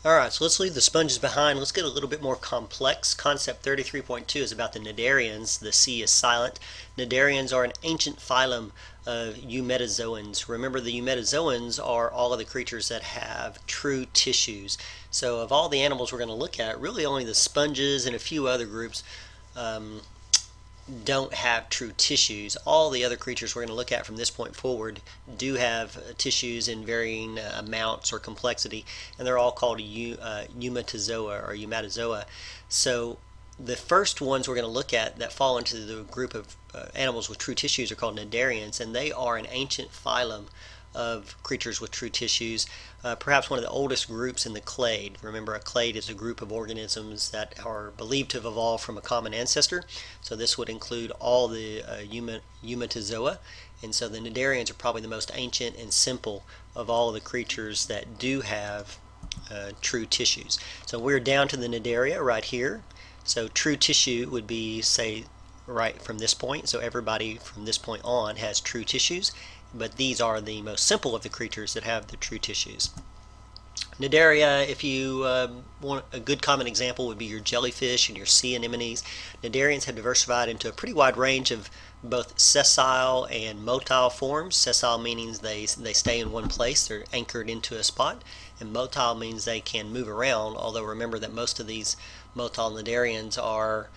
Alright, so let's leave the sponges behind. Let's get a little bit more complex. Concept 33.2 is about the cnidarians. The C is silent. Cnidarians are an ancient phylum of eumetazoans. Remember, the eumetazoans are all of the creatures that have true tissues. So of all the animals we're going to look at, really only the sponges and a few other groups don't have true tissues. All the other creatures we're going to look at from this point forward do have tissues in varying amounts or complexity, and they're all called eumetazoa or eumetazoa. So the first ones we're going to look at that fall into the group of animals with true tissues are called cnidarians, and they are an ancient phylum of creatures with true tissues, perhaps one of the oldest groups in the clade. Remember, a clade is a group of organisms that are believed to have evolved from a common ancestor, so this would include all the eumetazoa, and so the cnidarians are probably the most ancient and simple of all of the creatures that do have true tissues. So we're down to the cnidaria right here. So true tissue would be, say, right from this point. So everybody from this point on has true tissues, but these are the most simple of the creatures that have the true tissues. Cnidaria, if you want a good common example, would be your jellyfish and your sea anemones. Cnidarians have diversified into a pretty wide range of both sessile and motile forms. Sessile meaning they stay in one place, they're anchored into a spot, and motile means they can move around, although remember that most of these motile cnidarians are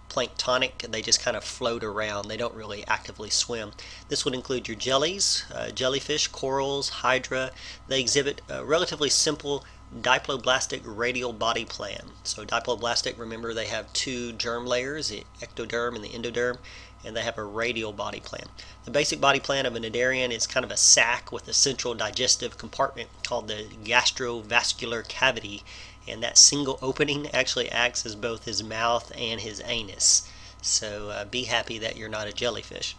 planktonic. They just kind of float around. They don't really actively swim. This would include your jellies, jellyfish, corals, hydra. They exhibit a relatively simple diploblastic radial body plan. So diploblastic, remember, they have two germ layers, the ectoderm and the endoderm, and they have a radial body plan. The basic body plan of a cnidarian is kind of a sac with a central digestive compartment called the gastrovascular cavity, and that single opening actually acts as both his mouth and his anus. So be happy that you're not a jellyfish.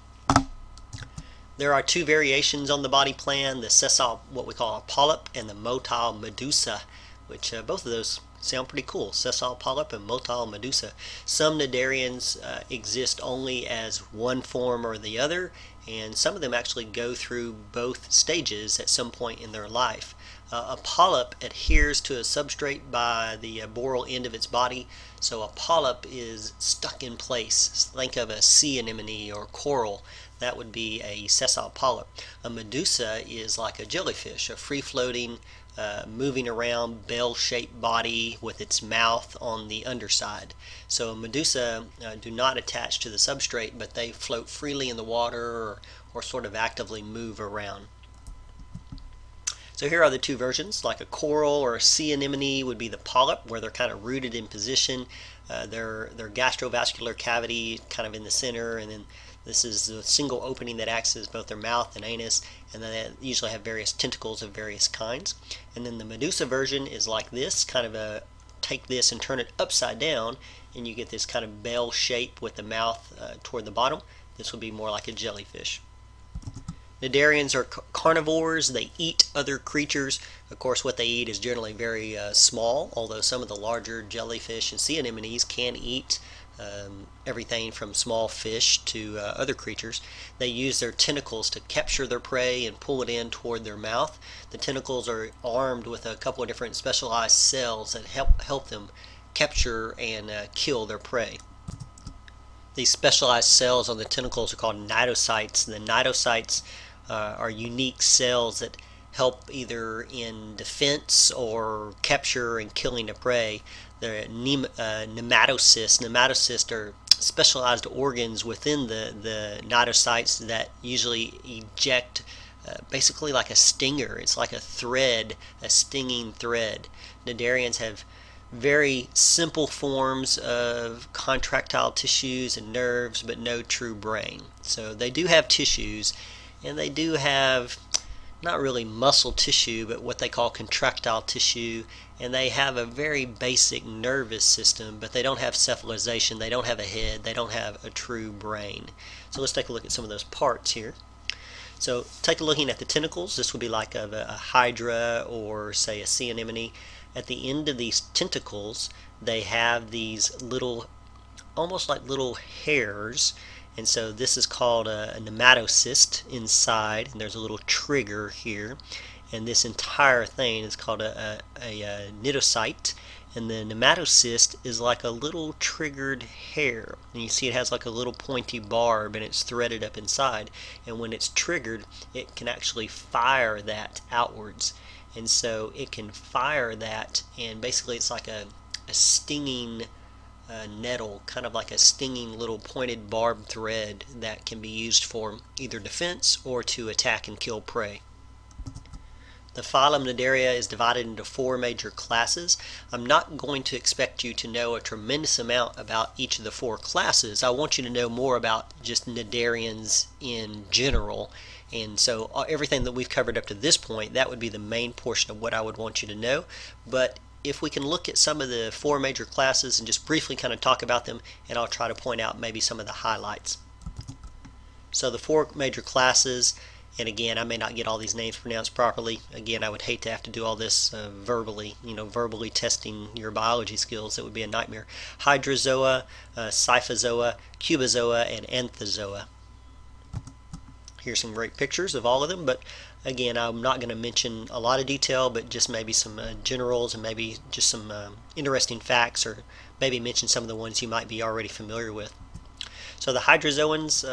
There are two variations on the body plan, the sessile, what we call a polyp, and the motile medusa, which both of those sound pretty cool, sessile polyp and motile medusa. Some cnidarians exist only as one form or the other, and some of them actually go through both stages at some point in their life. A polyp adheres to a substrate by the boral end of its body, so a polyp is stuck in place. Think of a sea anemone or coral. That would be a sessile polyp. A medusa is like a jellyfish, a free-floating, moving around bell-shaped body with its mouth on the underside. So medusa do not attach to the substrate, but they float freely in the water or sort of actively move around. So here are the two versions. Like a coral or a sea anemone would be the polyp, where they're kind of rooted in position. Their gastrovascular cavity kind of in the center, and then this is the single opening that acts as both their mouth and anus, and then they usually have various tentacles of various kinds. And then the medusa version is like this, kind of a take this and turn it upside down, and you get this kind of bell shape with the mouth toward the bottom. This would be more like a jellyfish. Cnidarians are carnivores. They eat other creatures. Of course, what they eat is generally very small, although some of the larger jellyfish and sea anemones can eat everything from small fish to other creatures. They use their tentacles to capture their prey and pull it in toward their mouth. The tentacles are armed with a couple of different specialized cells that help them capture and kill their prey. These specialized cells on the tentacles are called cnidocytes. The cnidocytes are unique cells that help either in defense or capture and killing a prey. The nematocysts are specialized organs within the cnidocytes that usually eject basically like a stinger. It's like a thread, a stinging thread. Cnidarians have very simple forms of contractile tissues and nerves, but no true brain. So they do have tissues, and they do have not really muscle tissue, but what they call contractile tissue, and they have a very basic nervous system, but they don't have cephalization, they don't have a head, they don't have a true brain. So let's take a look at some of those parts here. So take a looking at the tentacles. This would be like a hydra or say a sea anemone. At the end of these tentacles, they have these little, almost like little hairs, and so this is called a nematocyst inside, and there's a little trigger here, and this entire thing is called a cnidocyte. And the nematocyst is like a little triggered hair, and you see it has like a little pointy barb and it's threaded up inside, and when it's triggered it can actually fire that outwards, and so it can fire that, and basically it's like a stinging nettle, kind of like a stinging little pointed barbed thread that can be used for either defense or to attack and kill prey. The phylum Cnidaria is divided into 4 major classes. I'm not going to expect you to know a tremendous amount about each of the 4 classes. I want you to know more about just Cnidarians in general. And so everything that we've covered up to this point, that would be the main portion of what I would want you to know. But if we can look at some of the 4 major classes and just briefly kind of talk about them, and I'll try to point out maybe some of the highlights. So the 4 major classes, and again, I may not get all these names pronounced properly. Again, I would hate to have to do all this verbally, verbally testing your biology skills. It would be a nightmare. Hydrozoa, Cyphozoa, Cubozoa, and Anthozoa. Here's some great pictures of all of them, but again, I'm not going to mention a lot of detail, but just maybe some generals and maybe just some interesting facts, or maybe mention some of the ones you might be already familiar with. So the hydrozoans,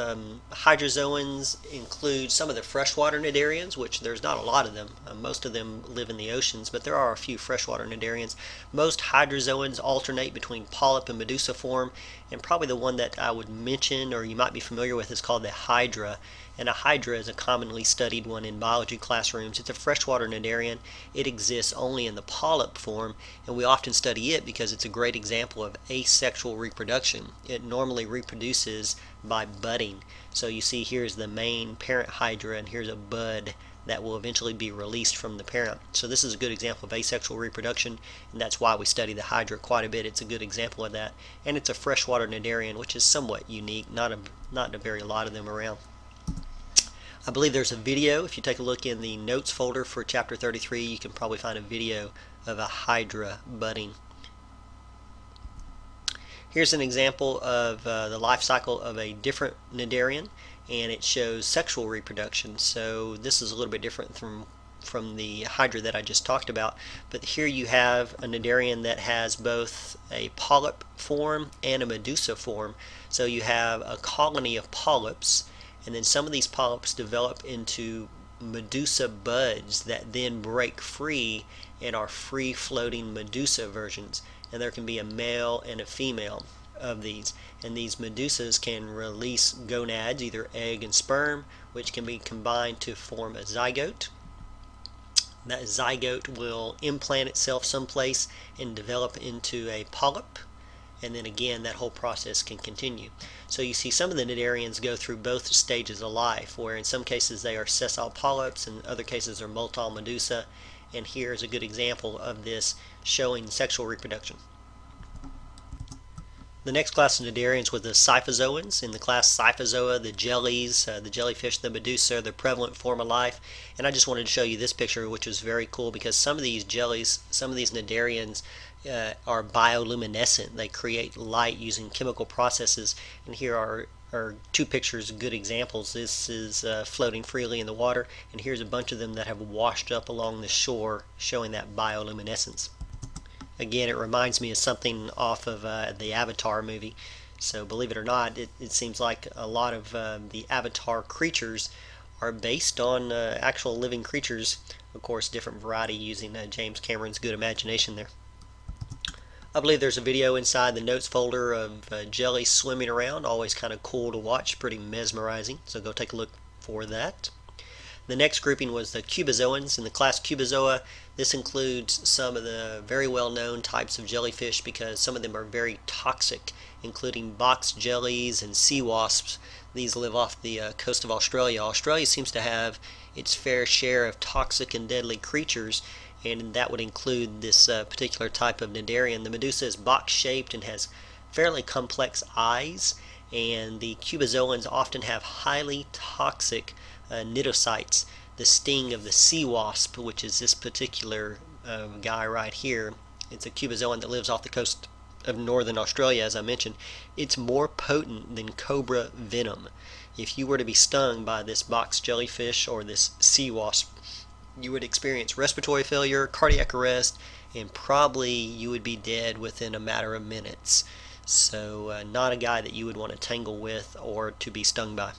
include some of the freshwater cnidarians, which there's not a lot of them. Most of them live in the oceans, but there are a few freshwater cnidarians. Most hydrozoans alternate between polyp and medusa form, and probably the one that I would mention or you might be familiar with is called the hydra. And a hydra is a commonly studied one in biology classrooms. It's a freshwater cnidarian. It exists only in the polyp form, and we often study it because it's a great example of asexual reproduction. It normally reproduces by budding. So you see here's the main parent hydra, and here's a bud that will eventually be released from the parent. So this is a good example of asexual reproduction, and that's why we study the hydra quite a bit. It's a good example of that, and it's a freshwater cnidarian, which is somewhat unique. Not a very lot of them around. I believe there's a video. If you take a look in the notes folder for chapter 33, you can probably find a video of a hydra budding. Here's an example of the life cycle of a different cnidarian, and it shows sexual reproduction. So this is a little bit different from the hydra that I just talked about, but here you have a cnidarian that has both a polyp form and a medusa form. So you have a colony of polyps, and then some of these polyps develop into medusa buds that then break free and are free floating medusa versions, and there can be a male and a female of these, and these medusas can release gonads, either egg and sperm, which can be combined to form a zygote. That zygote will implant itself someplace and develop into a polyp, and then again that whole process can continue. So you see some of the cnidarians go through both stages of life, where in some cases they are sessile polyps and in other cases are motile medusa, and here is a good example of this showing sexual reproduction. The next class of cnidarians was the Cyphozoans. In the class Cyphozoa, the jellies, the jellyfish, the medusa are the prevalent form of life, and I just wanted to show you this picture, which is very cool because some of these jellies, some of these cnidarians are bioluminescent. They create light using chemical processes, and here are 2 pictures, good examples. This is floating freely in the water, and here's a bunch of them that have washed up along the shore, showing that bioluminescence. Again, it reminds me of something off of the Avatar movie. So believe it or not, it seems like a lot of the Avatar creatures are based on actual living creatures. Of course, different variety using James Cameron's good imagination there. I believe there's a video inside the notes folder of jellies swimming around. Always kind of cool to watch, pretty mesmerizing. So go take a look for that. The next grouping was the Cubozoans. In the class Cubozoa, this includes some of the very well-known types of jellyfish because some of them are very toxic, including box jellies and sea wasps. These live off the coast of Australia. Australia seems to have its fair share of toxic and deadly creatures, and that would include this particular type of cnidarian. The medusa is box-shaped and has fairly complex eyes, and the Cubozoans often have highly toxic cnidocytes. The sting of the sea wasp, which is this particular guy right here, it's a Cubozoan that lives off the coast of northern Australia, as I mentioned. It's more potent than cobra venom. If you were to be stung by this box jellyfish or this sea wasp, you would experience respiratory failure, cardiac arrest, and probably you would be dead within a matter of minutes. So not a guy that you would want to tangle with or to be stung by.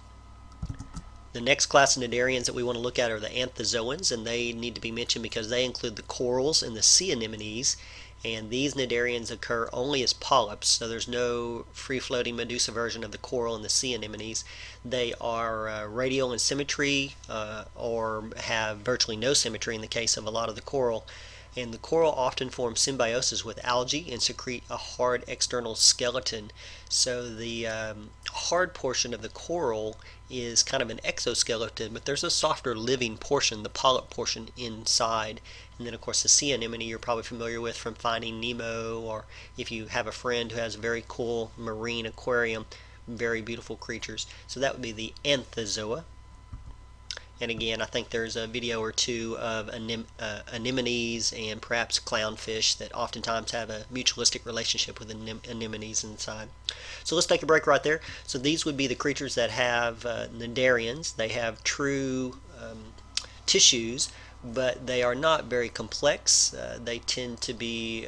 The next class of cnidarians that we want to look at are the anthozoans, and they need to be mentioned because they include the corals and the sea anemones. And these cnidarians occur only as polyps, so there's no free-floating medusa version of the coral and the sea anemones. They are radial in symmetry or have virtually no symmetry in the case of a lot of the coral. And the coral often form symbiosis with algae and secrete a hard external skeleton. So the hard portion of the coral is kind of an exoskeleton, but there's a softer living portion, the polyp portion inside. And then of course the sea anemone you're probably familiar with from Finding Nemo, or if you have a friend who has a very cool marine aquarium, very beautiful creatures. So that would be the anthozoa. And again, I think there's a video or two of anemones and perhaps clownfish that oftentimes have a mutualistic relationship with anemones inside. So let's take a break right there. So these would be the creatures that have cnidarians. They have true tissues, but they are not very complex. They tend to be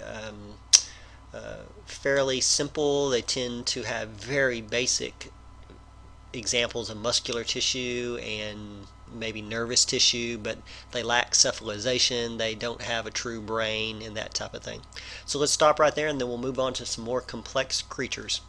fairly simple. They tend to have very basic examples of muscular tissue and maybe nervous tissue, but they lack cephalization, they don't have a true brain, and that type of thing. So let's stop right there and then we'll move on to some more complex creatures.